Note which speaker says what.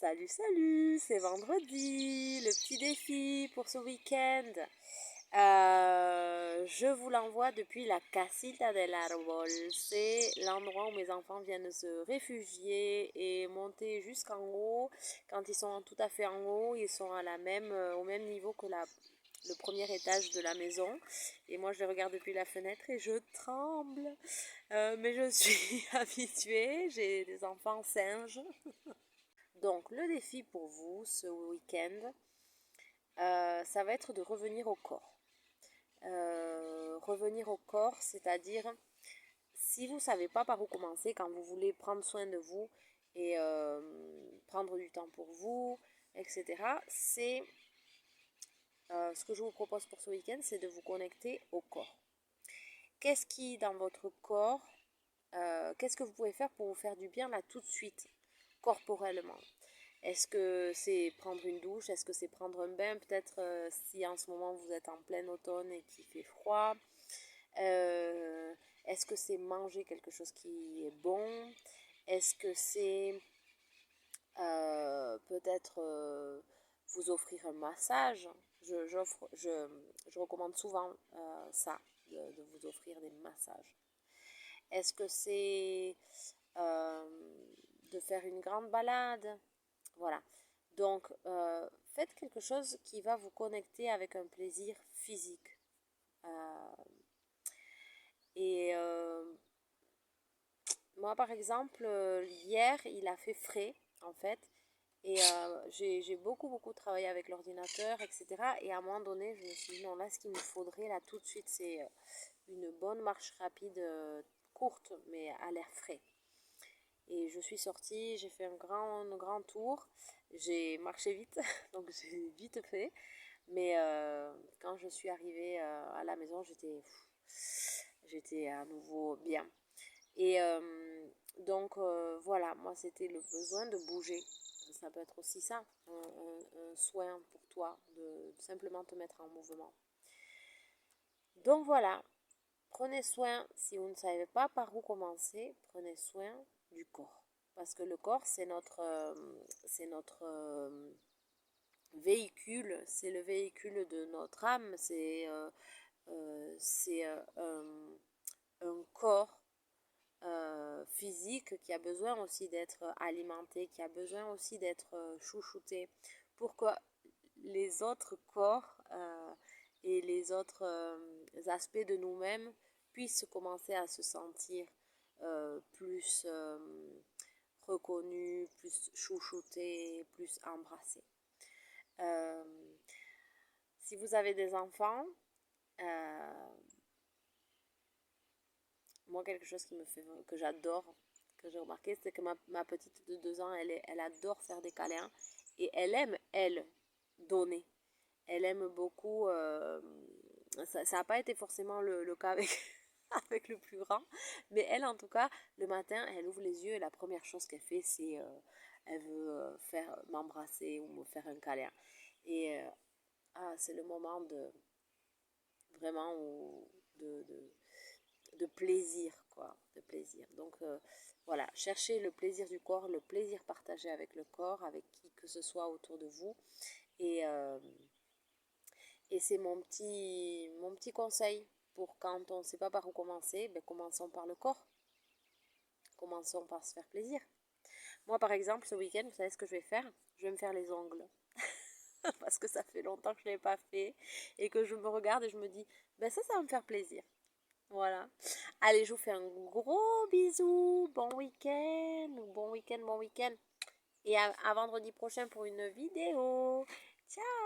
Speaker 1: Salut, c'est vendredi, le petit défi pour ce week-end. Je vous l'envoie depuis la Casita del Árbol. C'est l'endroit où mes enfants viennent se réfugier et monter jusqu'en haut. Quand ils sont tout à fait en haut, ils sont au même niveau que le premier étage de la maison. Et moi, je les regarde depuis la fenêtre et je tremble. Mais je suis habituée, j'ai des enfants singes. Donc, le défi pour vous ce week-end, ça va être de revenir au corps. Revenir au corps, c'est-à-dire, si vous ne savez pas par où commencer, quand vous voulez prendre soin de vous et prendre du temps pour vous, etc., ce que je vous propose pour ce week-end, c'est de vous connecter au corps. Qu'est-ce qui, dans votre corps, qu'est-ce que vous pouvez faire pour vous faire du bien là tout de suite, corporellement? Est-ce que c'est prendre une douche? Est-ce que c'est prendre un bain? Peut-être si en ce moment vous êtes en plein automne et qu'il fait froid. Est-ce que c'est manger quelque chose qui est bon? Est-ce que c'est peut-être vous offrir un massage? Je recommande souvent ça, de vous offrir des massages. Est-ce que c'est euh, de faire une grande balade? Voilà. Donc, faites quelque chose qui va vous connecter avec un plaisir physique. Euh, et moi, par exemple, hier, il a fait frais, en fait. Et j'ai beaucoup travaillé avec l'ordinateur, etc. Et à un moment donné, je me suis dit, non, là, ce qu'il me faudrait, là, tout de suite, c'est une bonne marche rapide, courte, mais à l'air frais. Et je suis sortie, j'ai fait un grand tour. J'ai marché vite, donc j'ai vite fait. Mais quand je suis arrivée à la maison, j'étais à nouveau bien. Et donc voilà, moi c'était le besoin de bouger. Ça peut être aussi ça, un soin pour toi, de simplement te mettre en mouvement. Donc voilà, prenez soin, si vous ne savez pas par où commencer, prenez soin du corps. Parce que le corps, c'est notre véhicule, c'est le véhicule de notre âme, c'est un corps physique qui a besoin aussi d'être alimenté, qui a besoin aussi d'être chouchouté pour que les autres corps et les autres aspects de nous-mêmes puissent commencer à se sentir plus reconnus, plus chouchoutés, plus embrassés. Euh, Si vous avez des enfants, euh, moi quelque chose que j'adore, que j'ai remarqué, c'est que ma petite de 2 ans, elle adore faire des câlins et elle aime, elle, donner. Elle aime beaucoup, ça n'a pas été forcément le cas avec, avec le plus grand, mais elle en tout cas, le matin, elle ouvre les yeux et la première chose qu'elle fait, c'est elle veut m'embrasser ou me faire un câlin. Et c'est le moment de vraiment de plaisir, quoi, de plaisir. Donc voilà, cherchez le plaisir du corps, le plaisir partagé avec le corps, avec qui que ce soit autour de vous. Et, euh, et c'est mon petit conseil pour quand on ne sait pas par où commencer, ben commençons par le corps, commençons par se faire plaisir. Moi, par exemple, ce week-end, vous savez ce que je vais faire? Je vais me faire les ongles. Parce que ça fait longtemps que je ne l'ai pas fait et que je me regarde et je me dis, ben ça va me faire plaisir. Voilà. Allez, je vous fais un gros bisou. Bon week-end. Bon week-end. Et à vendredi prochain pour une vidéo. Ciao!